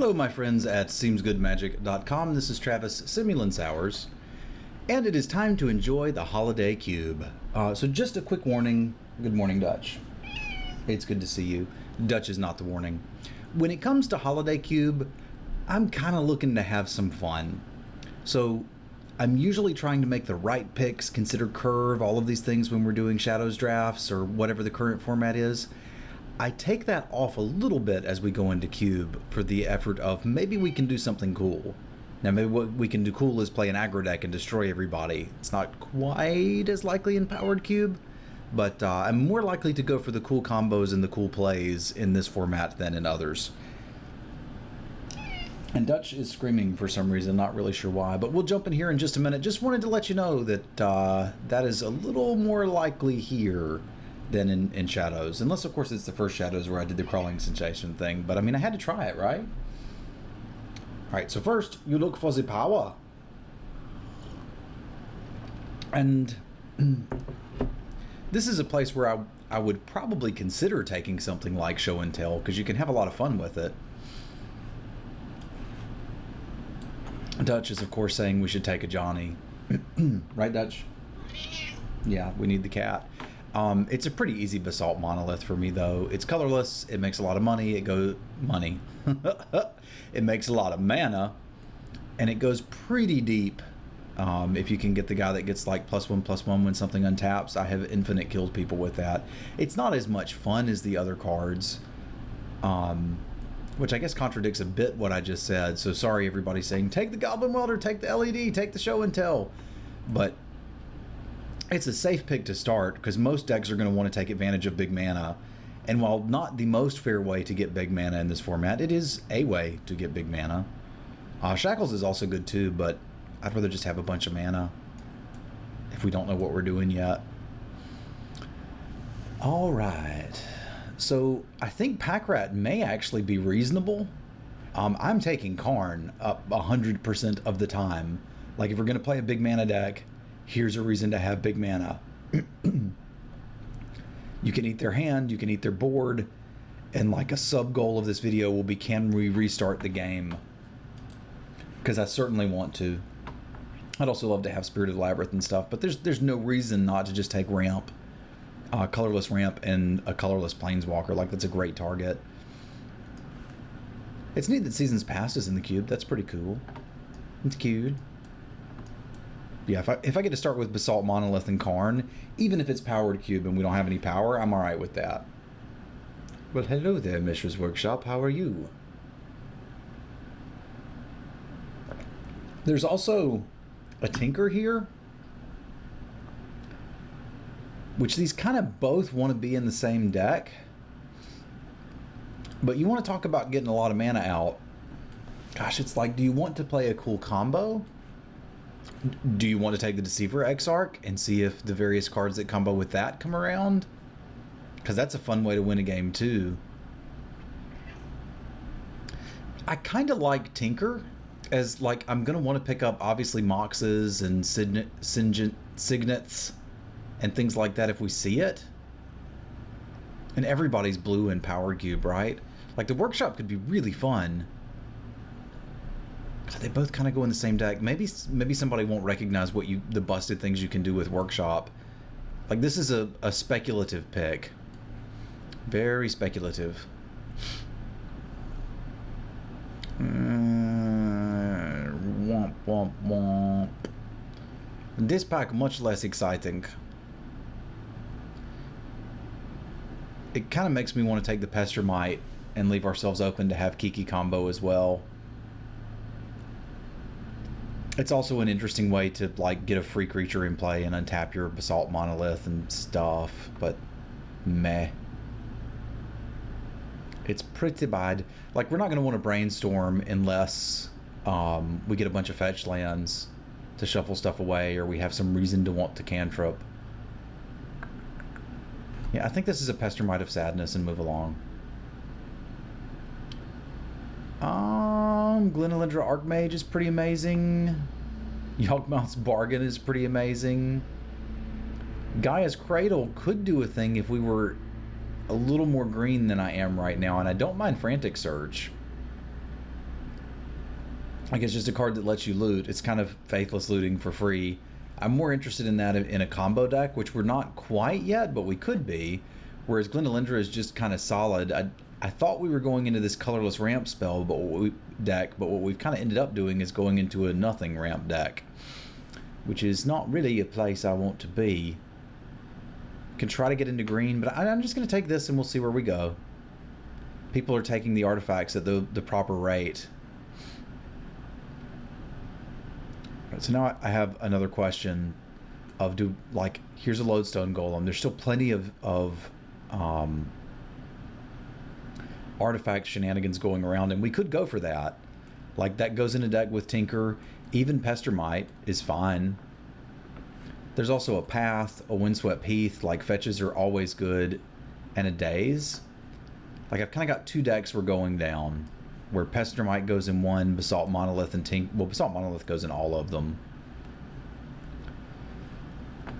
Hello, my friends at SeemsGoodMagic.com. This is Travis Sowers, and it is time to enjoy the Holiday Cube. So just a quick warning. Good morning, Dutch. It's good to see you. Dutch is not the warning. When it comes to Holiday Cube, I'm kind of looking to have some fun. So I'm usually trying to make the right picks, consider curve, all of these things when we're doing Shadows drafts or whatever the current format is. I take that off a little bit as we go into Cube for the effort of maybe we can do something cool. Now maybe what we can do cool is play an aggro deck and destroy everybody. It's not quite as likely in Powered Cube, but I'm more likely to go for the cool combos and the cool plays in this format than in others. And Dutch is screaming for some reason, not really sure why, but we'll jump in here in just a minute. Just wanted to let you know that that is a little more likely here than in Shadows. Unless, of course, it's the first Shadows where I did the crawling sensation thing. But, I mean, I had to try it, right? Alright, so first, you look for the power. And this is a place where I would probably consider taking something like Show and Tell, because you can have a lot of fun with it. Dutch is, of course, saying we should take a Johnny. Right, Dutch? Yeah, we need the cat. It's a pretty easy basalt monolith for me, though. It's colorless. It makes a lot of money. It makes a lot of mana, and it goes pretty deep. If you can get the guy that gets like +1/+1 when something untaps, I have infinite killed people with that. It's not as much fun as the other cards, which I guess contradicts a bit what I just said. So sorry, everybody saying take the Goblin Welder, take the LED, take the Show and Tell, but it's a safe pick to start because most decks are going to want to take advantage of big mana. And while not the most fair way to get big mana in this format, it is a way to get big mana. Shackles is also good too, but I'd rather just have a bunch of mana if we don't know what we're doing yet. Alright, so I think Pack Rat may actually be reasonable. I'm taking Karn up 100% of the time. Like if we're going to play a big mana deck, here's a reason to have big mana. You can eat their hand, you can eat their board, and like a sub goal of this video will be, can we restart the game? Because I certainly want to. I'd also love to have Spirited Labyrinth and stuff, but there's no reason not to just take Ramp, colorless Ramp, and a colorless Planeswalker. Like that's a great target. It's neat that Seasons Past is in the cube. That's pretty cool. It's cute. Yeah, if I get to start with Basalt Monolith and Karn, even if it's Powered Cube and we don't have any power, I'm alright with that. Well, hello there, Mishra's Workshop. How are you? There's also a Tinker here, which these kind of both want to be in the same deck. But you want to talk about getting a lot of mana out. Gosh, it's like, do you want to play a cool combo? Do you want to take the Deceiver Exarch and see if the various cards that combo with that come around? Because that's a fun way to win a game too. I kind of like Tinker as like, I'm going to want to pick up obviously Moxes and Signets and things like that if we see it. And everybody's blue in Power Cube, right? Like the Workshop could be really fun. God, they both kind of go in the same deck. Maybe somebody won't recognize what the busted things you can do with Workshop. Like this is a speculative pick. Very speculative. Womp womp womp. This pack much less exciting. It kind of makes me want to take the Pestermite and leave ourselves open to have Kiki combo as well. It's also an interesting way to like get a free creature in play and untap your Basalt Monolith and stuff, but meh. It's pretty bad. Like we're not going to want to brainstorm unless we get a bunch of fetch lands to shuffle stuff away, or we have some reason to want to cantrip. Yeah, I think this is a Pestermite of Sadness and move along. Glenelindra Archmage is pretty amazing. Yawgmoth's Bargain is pretty amazing. Gaia's Cradle could do a thing if we were a little more green than I am right now, and I don't mind Frantic Surge. Like, it's just a card that lets you loot. It's kind of faithless looting for free. I'm more interested in that in a combo deck, which we're not quite yet, but we could be. Whereas Glendalindra is just kind of solid. I thought we were going into this colorless ramp spell, but what we've kind of ended up doing is going into a nothing ramp deck, which is not really a place I want to be. Can try to get into green, but I'm just going to take this and we'll see where we go. People are taking the artifacts at the proper rate. Right, so now I have another question of here's a lodestone golem. There's still plenty of artifact shenanigans going around, and we could go for that. Like, that goes in a deck with Tinker. Even Pestermite is fine. There's also a Path, a Windswept Heath. Like, fetches are always good, and a Daze. Like, I've kind of got two decks we're going down, where Pestermite goes in one, Basalt Monolith and Basalt Monolith goes in all of them.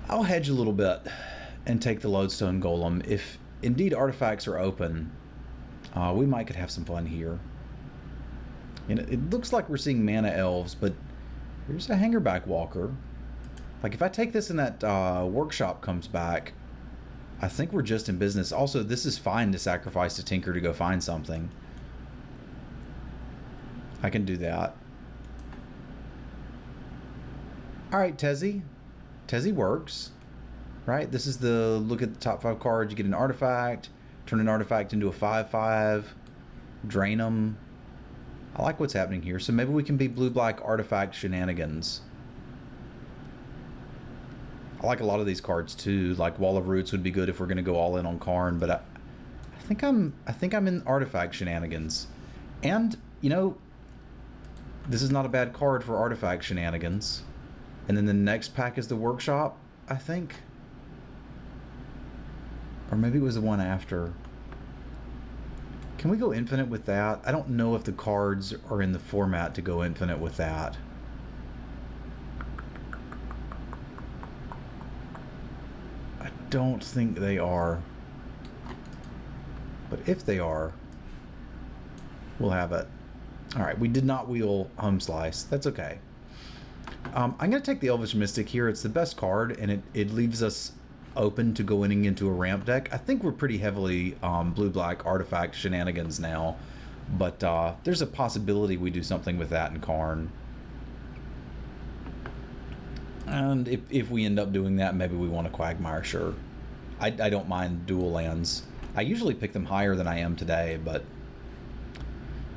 I'll hedge a little bit and take the Lodestone Golem. If indeed artifacts are open, we might could have some fun here. And it looks like we're seeing Mana Elves, but here's a Hangerback Walker. Like, if I take this and that Workshop comes back, I think we're just in business. Also, this is fine to sacrifice to Tinker to go find something. I can do that. Alright, Tezzy. Tezzy works. Right? This is the look at the top 5 cards. You get an artifact. Turn an artifact into a 5/5. Drain them. I like what's happening here. So maybe we can be blue-black artifact shenanigans. I like a lot of these cards too. Like Wall of Roots would be good if we're going to go all in on Karn, but I think I'm in artifact shenanigans. And, you know, this is not a bad card for artifact shenanigans. And then the next pack is the Workshop, I think. Or maybe it was the one after. Can we go infinite with that? I don't know if the cards are in the format to go infinite with that. I don't think they are. But if they are, we'll have it. Alright, we did not wheel Home Slice. That's okay. I'm going to take the Elvish Mystic here. It's the best card, and it leaves us open to going into a ramp deck. I think we're pretty heavily blue-black artifact shenanigans now, but there's a possibility we do something with that in Karn. And if we end up doing that, maybe we want a Quagmire, sure. I don't mind dual lands. I usually pick them higher than I am today, but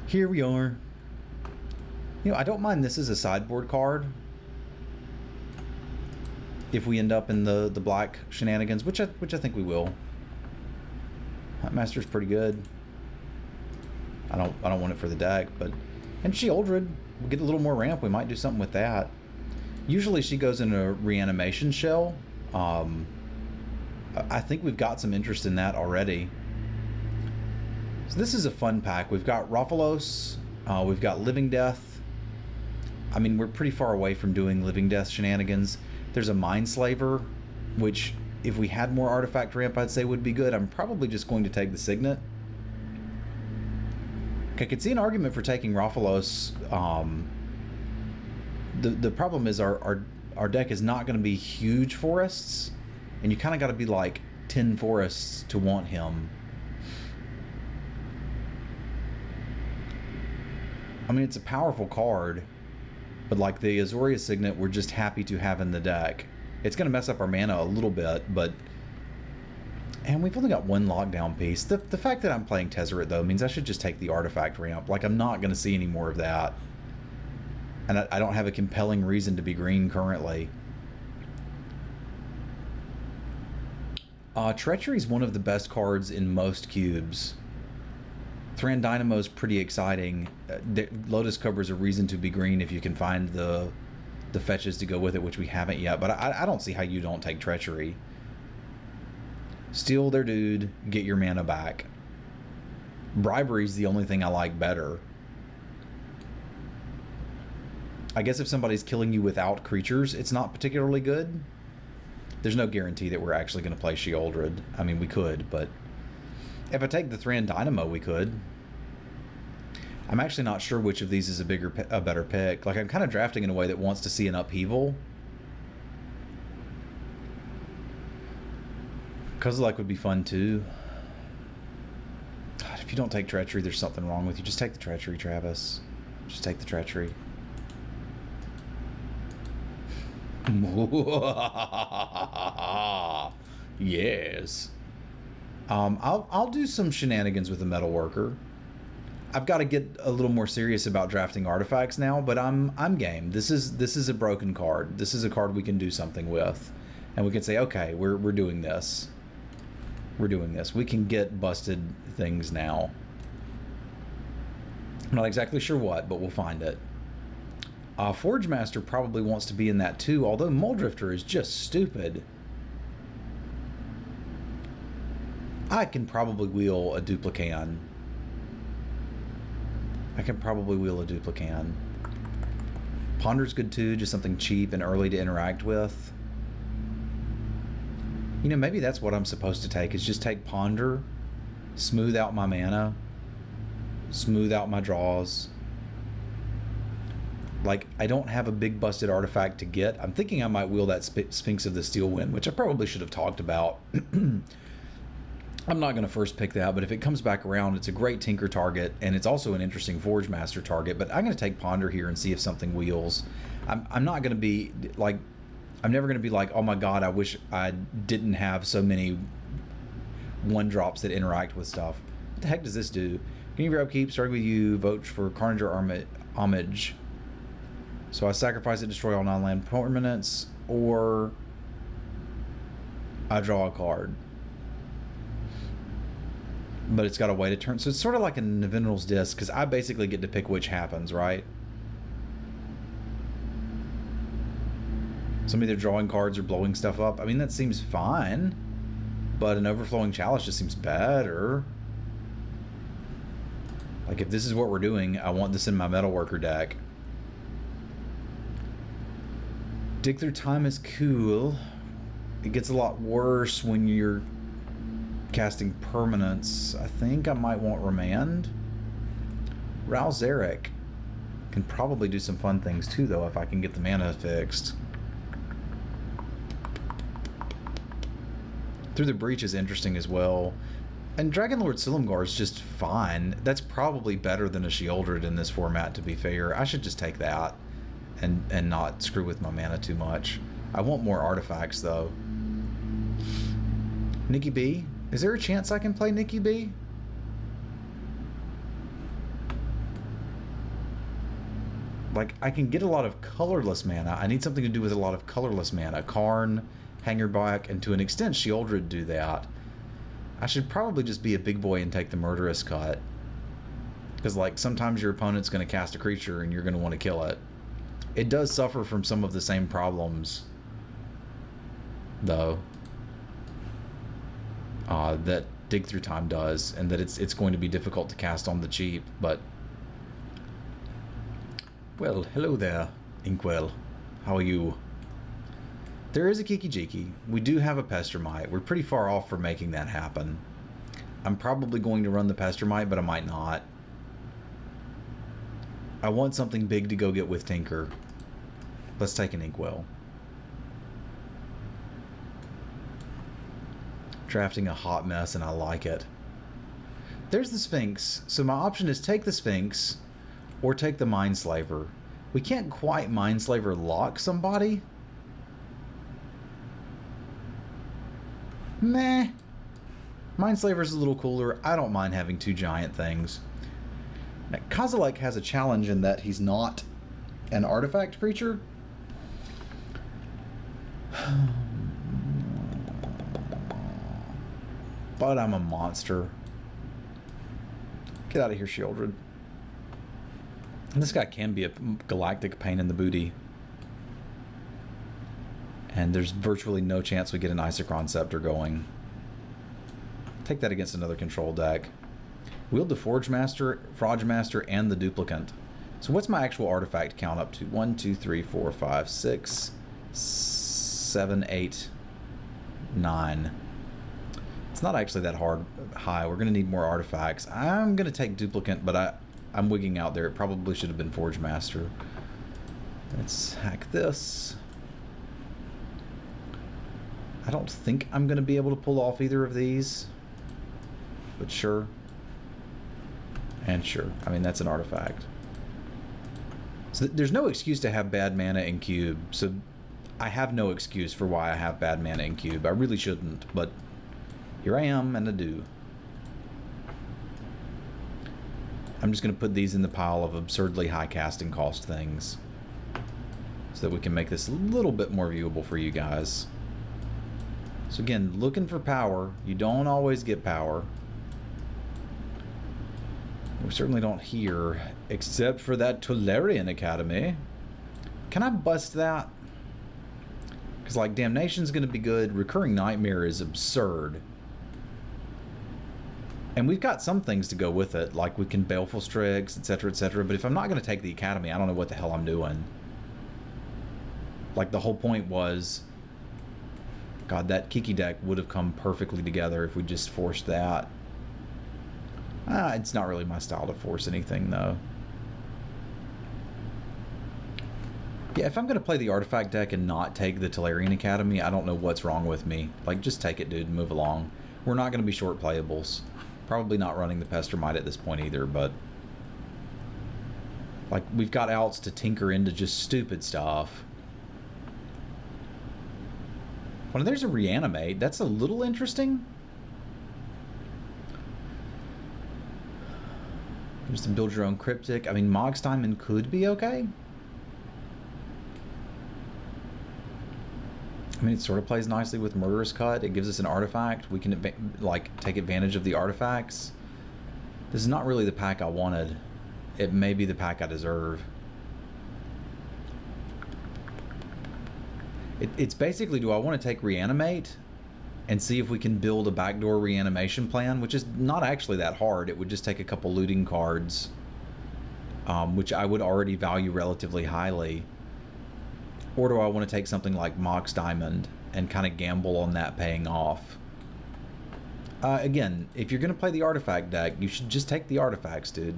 here we are. You know, I don't mind this as a sideboard card. If we end up in the black shenanigans, which I think we will. Huntmaster's pretty good. I don't want it for the deck, but and Sheoldred, we'll get a little more ramp. We might do something with that. Usually she goes in a reanimation shell. I think we've got some interest in that already. So this is a fun pack. We've got Rofalos, we've got Living Death. I mean, we're pretty far away from doing Living Death shenanigans. There's a Mindslaver, which if we had more artifact ramp, I'd say would be good. I'm probably just going to take the Signet. I could see an argument for taking Rofalos. The problem is our deck is not going to be huge forests, and you kind of got to be like 10 forests to want him. I mean, it's a powerful card, but like the Azoria Signet, we're just happy to have in the deck. It's going to mess up our mana a little bit, but... And we've only got one lockdown piece. The fact that I'm playing Tezzeret, though, means I should just take the artifact ramp. Like, I'm not going to see any more of that. And I don't have a compelling reason to be green currently. Treachery is one of the best cards in most cubes. Thran Dynamo is pretty exciting. Lotus Cobra is a reason to be green if you can find the fetches to go with it, which we haven't yet. But I don't see how you don't take Treachery. Steal their dude, get your mana back. Bribery is the only thing I like better. I guess if somebody's killing you without creatures, it's not particularly good. There's no guarantee that we're actually going to play Sheoldred. I mean, we could, but... If I take the Thran Dynamo, we could. I'm actually not sure which of these is a better pick. Like, I'm kind of drafting in a way that wants to see an upheaval. Kozilek would be fun too. God, if you don't take treachery, there's something wrong with you. Just take the treachery, Travis. Just take the treachery. Yes. I'll do some shenanigans with the metal worker. I've got to get a little more serious about drafting artifacts now, but I'm game. This is a broken card. This is a card we can do something with, and we can say, okay, we're doing this. We're doing this. We can get busted things now. I'm not exactly sure what, but we'll find it. Forge Master probably wants to be in that too, although Muldrifter is just stupid. I can probably wheel a Duplican. Ponder's good too, just something cheap and early to interact with. You know, maybe that's what I'm supposed to take, is just take Ponder, smooth out my mana, smooth out my draws. Like, I don't have a big busted artifact to get. I'm thinking I might wheel that Sphinx of the Steel Wind, which I probably should have talked about. I'm not going to first pick that, but if it comes back around, it's a great Tinker target, and it's also an interesting Forge Master target. But I'm going to take Ponder here and see if something wheels. I'm not going to be like, I'm never going to be like, oh my god, I wish I didn't have so many 1-drops that interact with stuff. What the heck does this do? Can you grab keep, starting with you, vote for Carnager Homage. So I sacrifice it, destroy all non-land permanents, or I draw a card. But it's got a way to turn. So it's sort of like a Nevinyrral's Disc, because I basically get to pick which happens, right? So I'm either drawing cards or blowing stuff up. I mean, that seems fine, but an Overflowing Chalice just seems better. Like, if this is what we're doing, I want this in my Metalworker deck. Dig Through Time is cool. It gets a lot worse when you're casting permanents. I think I might want Remand. Rouse Zarek can probably do some fun things too, though, if I can get the mana fixed. Through the Breach is interesting as well. And Dragonlord Silumgar is just fine. That's probably better than a Sheoldred in this format, to be fair. I should just take that and not screw with my mana too much. I want more artifacts, though. Nikki B? Is there a chance I can play Nikki B? Like, I can get a lot of colorless mana. I need something to do with a lot of colorless mana. Karn, Hangerback, and to an extent, Sheoldred do that. I should probably just be a big boy and take the Murderous Cut. Because, like, sometimes your opponent's going to cast a creature and you're going to want to kill it. It does suffer from some of the same problems, though, that Dig Through Time does, and that it's going to be difficult to cast on the cheap, but... Well, hello there, Inkwell. How are you? There is a Kiki-Jiki. We do have a Pestermite. We're pretty far off from making that happen. I'm probably going to run the Pestermite, but I might not. I want something big to go get with Tinker. Let's take an Inkwell. Drafting a hot mess, and I like it. There's the Sphinx. So my option is take the Sphinx or take the Mindslaver. We can't quite Mindslaver lock somebody. Meh. Mindslaver's a little cooler. I don't mind having 2 giant things. Now, Kozilek has a challenge in that he's not an artifact creature. But I'm a monster. Get out of here, Sheoldred. And this guy can be a galactic pain in the booty. And there's virtually no chance we get an Isochron Scepter going. Take that against another control deck. Wield the Forge Master, Frog Master, and the Duplicant. So what's my actual artifact count up to? 1, 2, 3, 4, 5, 6, 7, 8, 9. It's not actually that high. We're going to need more artifacts. I'm going to take Duplicant, but I'm wigging out there. It probably should have been Forge Master. Let's hack this. I don't think I'm going to be able to pull off either of these. But sure. And sure. I mean, that's an artifact. So there's no excuse to have bad mana in cube. So I have no excuse for why I have bad mana in cube. I really shouldn't, but here I am, and I do. I'm just going to put these in the pile of absurdly high casting cost things so that we can make this a little bit more viewable for you guys. So again, looking for power. You don't always get power. We certainly don't here, except for that Tolarian Academy. Can I bust that? Because, like, Damnation's going to be good. Recurring Nightmare is absurd. And we've got some things to go with it, like we can Baleful Strix, etc., etc. But if I'm not going to take the Academy, I don't know what the hell I'm doing. Like, the whole point was... God, that Kiki deck would have come perfectly together if we just forced that. It's not really my style to force anything, though. Yeah, if I'm going to play the Artifact deck and not take the Tolarian Academy, I don't know what's wrong with me. Like, just take it, dude, and move along. We're not going to be short playables. Probably not running the Pestermite at this point either, but... Like, we've got outs to tinker into just stupid stuff. Well, there's a Reanimate. That's a little interesting. Just to build your own Cryptic. I mean, Mog's Diamond could be okay. I mean, it sort of plays nicely with Murderous Cut. It gives us an artifact. We can, like, take advantage of the artifacts. This is not really the pack I wanted. It may be the pack I deserve. It's basically, do I want to take Reanimate and see if we can build a backdoor reanimation plan, which is not actually that hard. It would just take a couple looting cards, which I would already value relatively highly. Or do I want to take something like Mox Diamond and kind of gamble on that paying off? Again, if you're going to play the artifact deck, you should just take the artifacts, dude.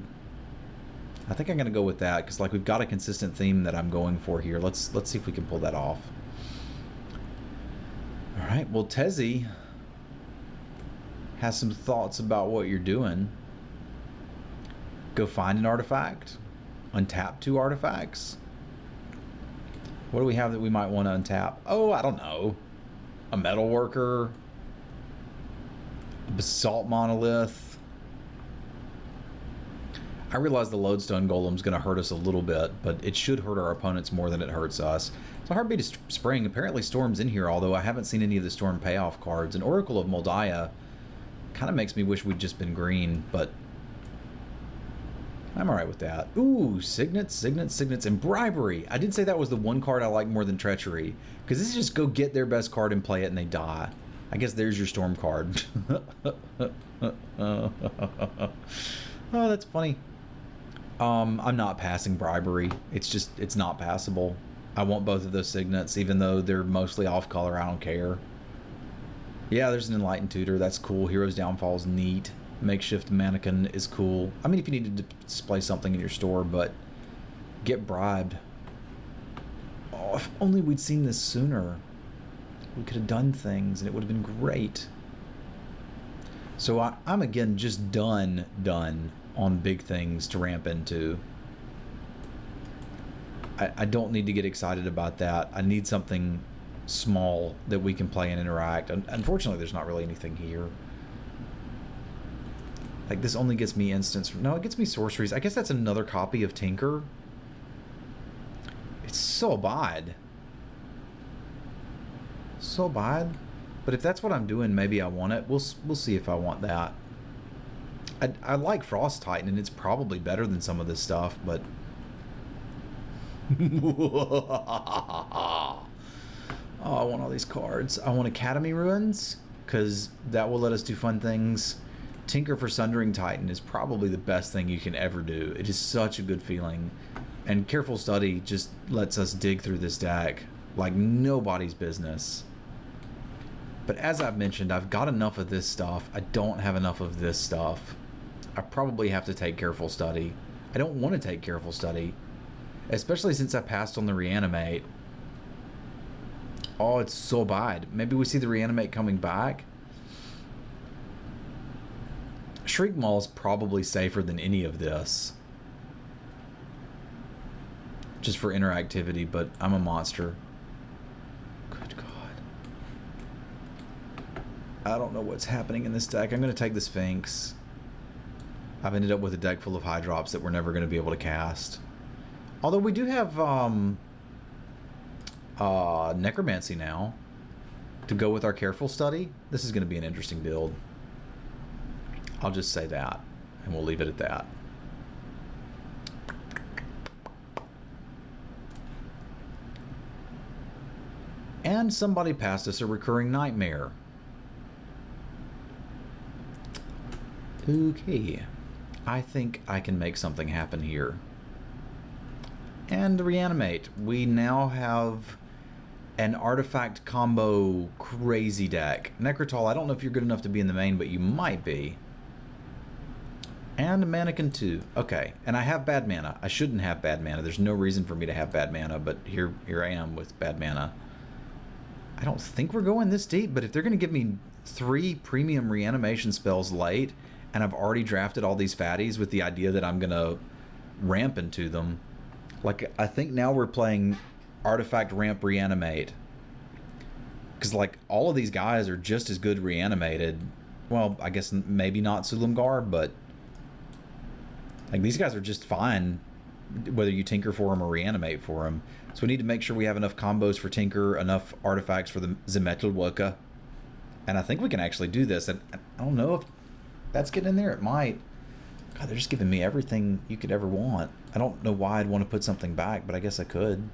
I think I'm going to go with that because, like, we've got a consistent theme that I'm going for here. Let's see if we can pull that off. All right, well, Tezzy has some thoughts about what you're doing. Go find an artifact. Untap 2 artifacts. What do we have that we might want to untap? Oh, I don't know. A Metal Worker. A Basalt Monolith. I realize the Lodestone Golem's going to hurt us a little bit, but it should hurt our opponents more than it hurts us. So Heartbeat is Spring. Apparently Storm's in here, although I haven't seen any of the Storm payoff cards. And Oracle of Moldiah kind of makes me wish we'd just been green, but I'm alright with that. Ooh, Signets, and Bribery. I did say that was the one card I like more than Treachery, because this is just go get their best card and play it and they die. I guess there's your Storm card. Oh, that's funny. I'm not passing Bribery. It's not passable. I want both of those Signets, even though they're mostly off color. I don't care. Yeah, there's an Enlightened Tutor. That's cool. Hero's Downfall is neat. Makeshift Mannequin is cool. I mean, if you need to display something in your store, but get bribed. Oh, if only we'd seen this sooner. We could have done things, and it would have been great. So I'm again just done on big things to ramp into. I don't need to get excited about that. I need something small that we can play and interact. Unfortunately, there's not really anything here. Like, this only gets me instants. No, it gets me sorceries. I guess that's another copy of Tinker. It's so bad. So bad. But if that's what I'm doing, maybe I want it. We'll see if I want that. I like Frost Titan, and it's probably better than some of this stuff, but... Oh, I want all these cards. I want Academy Ruins, because that will let us do fun things. Tinker for Sundering Titan is probably the best thing you can ever do. It is such a good feeling. And Careful Study just lets us dig through this deck like nobody's business. But as I've mentioned, I've got enough of this stuff. I don't have enough of this stuff. I probably have to take Careful Study. I don't want to take Careful Study, especially since I passed on the Reanimate. Oh, it's so bad. Maybe we see the Reanimate coming back. Shriek Maul is probably safer than any of this. Just for interactivity, but I'm a monster. Good God. I don't know what's happening in this deck. I'm going to take the Sphinx. I've ended up with a deck full of Hydrops that we're never going to be able to cast. Although we do have Necromancy now to go with our Careful Study. This is going to be an interesting build. I'll just say that, and we'll leave it at that. And somebody passed us a Recurring Nightmare. Okay. I think I can make something happen here. And Reanimate. We now have an artifact combo crazy deck. Necrotol, I don't know if you're good enough to be in the main, but you might be. And a Mannequin 2. Okay, and I have bad mana. I shouldn't have bad mana. There's no reason for me to have bad mana, but here I am with bad mana. I don't think we're going this deep, but if they're going to give me 3 premium reanimation spells late, and I've already drafted all these fatties with the idea that I'm going to ramp into them, like, I think now we're playing Artifact Ramp Reanimate. Because, like, all of these guys are just as good reanimated. Well, I guess maybe not Sulamgar, but like, these guys are just fine whether you Tinker for them or Reanimate for them. So we need to make sure we have enough combos for Tinker, enough artifacts for the Zemetelwuka. And I think we can actually do this. And I don't know if that's getting in there. It might. God, they're just giving me everything you could ever want. I don't know why I'd want to put something back, but I guess I could.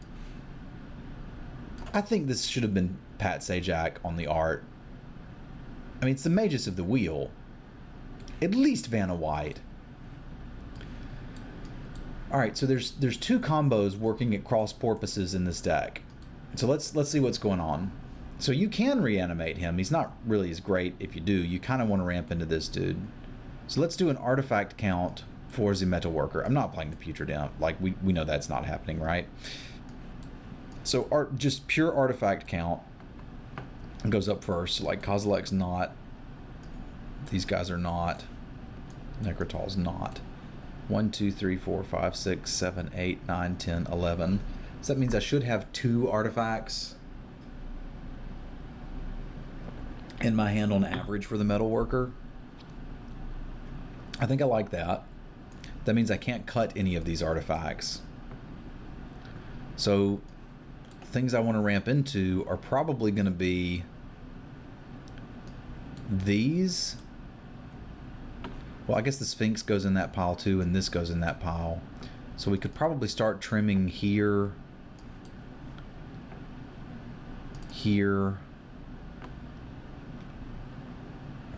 I think this should have been Pat Sajak on the art. I mean, it's the Magus of the Wheel. At least Vanna White. Alright, so there's 2 combos working at cross purposes in this deck. So let's see what's going on. So you can reanimate him. He's not really as great if you do. You kind of want to ramp into this dude. So let's do an artifact count for the Metalworker. I'm not playing the Putrid Imp. Like, we know that's not happening, right? So just pure artifact count goes up first. Like, Kozilek's not. These guys are not. Necrotol's not. 1, 2, 3, 4, 5, 6, 7, 8, 9, 10, 11. So that means I should have 2 artifacts in my hand on average for the Metalworker. I think I like that. That means I can't cut any of these artifacts. So things I want to ramp into are probably going to be these. Well, I guess the Sphinx goes in that pile too, and this goes in that pile. So we could probably start trimming here, here.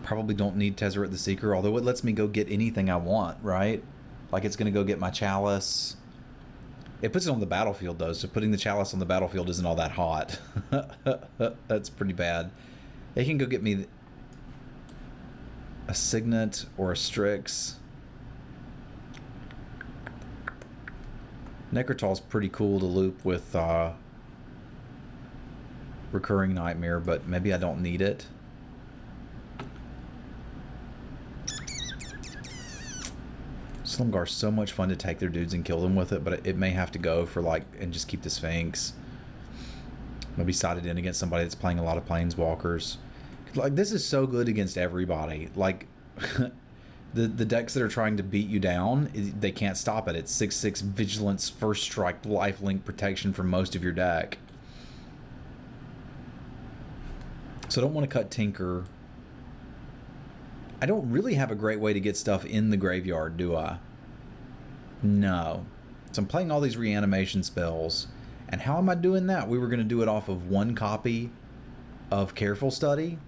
Probably don't need Tezzeret the Seeker, although it lets me go get anything I want, right? Like, it's going to go get my Chalice. It puts it on the battlefield, though, so putting the Chalice on the battlefield isn't all that hot. That's pretty bad. It can go get me a Signet or a Strix. Necrotol's pretty cool to loop with Recurring Nightmare, but maybe I don't need it. Slumgar's so much fun to take their dudes and kill them with it, but it may have to go for, like, and just keep the Sphinx. Maybe side it in against somebody that's playing a lot of Planeswalkers. Like, this is so good against everybody. Like, the decks that are trying to beat you down, they can't stop it. It's 6/6 Vigilance, First Strike, Lifelink protection for most of your deck. So I don't want to cut Tinker. I don't really have a great way to get stuff in the graveyard, do I? No. So I'm playing all these reanimation spells. And how am I doing that? We were going to do it off of 1 copy of Careful Study.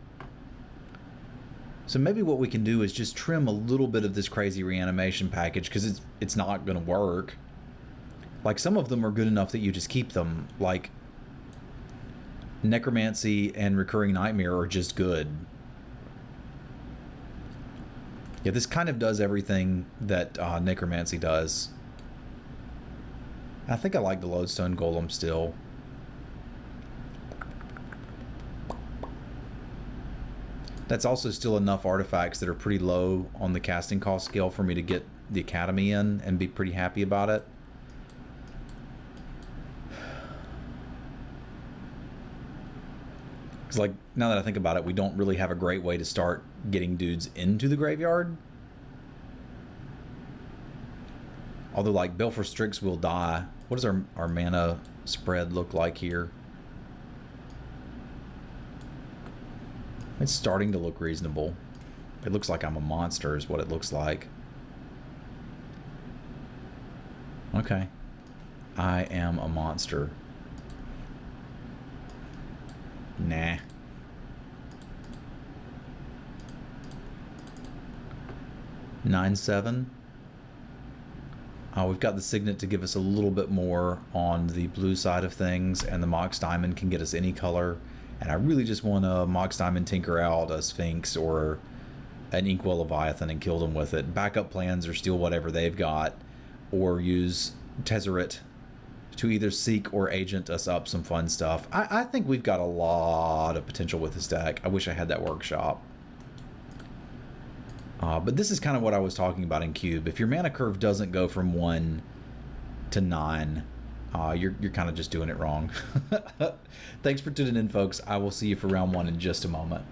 So maybe what we can do is just trim a little bit of this crazy reanimation package, because it's not going to work. Like, some of them are good enough that you just keep them. Like, Necromancy and Recurring Nightmare are just good. Yeah, this kind of does everything that Necromancy does. I think I like the lodestone golem still. That's also still enough artifacts that are pretty low on the casting cost scale for me to get the academy in and be pretty happy about it. Because, like, now that I think about it, we don't really have a great way to start getting dudes into the graveyard. Although, like, Baleful Strix will die. What does our mana spread look like here? It's starting to look reasonable. It looks like I'm a monster is what it looks like. Okay. I am a monster. Nah. $9.7. We've got the Signet to give us a little bit more on the blue side of things, and the Mox Diamond can get us any color. And I really just want to Mox Diamond tinker out a Sphinx or an Inkwell Leviathan and kill them with it. Backup plans are steal whatever they've got, or use Tezzeret to either seek or agent us up some fun stuff. I think we've got a lot of potential with this deck. I wish I had that workshop. But this is kind of what I was talking about in Cube. If your mana curve doesn't go from 1 to 9, you're kind of just doing it wrong. Thanks for tuning in, folks. I will see you for round 1 in just a moment.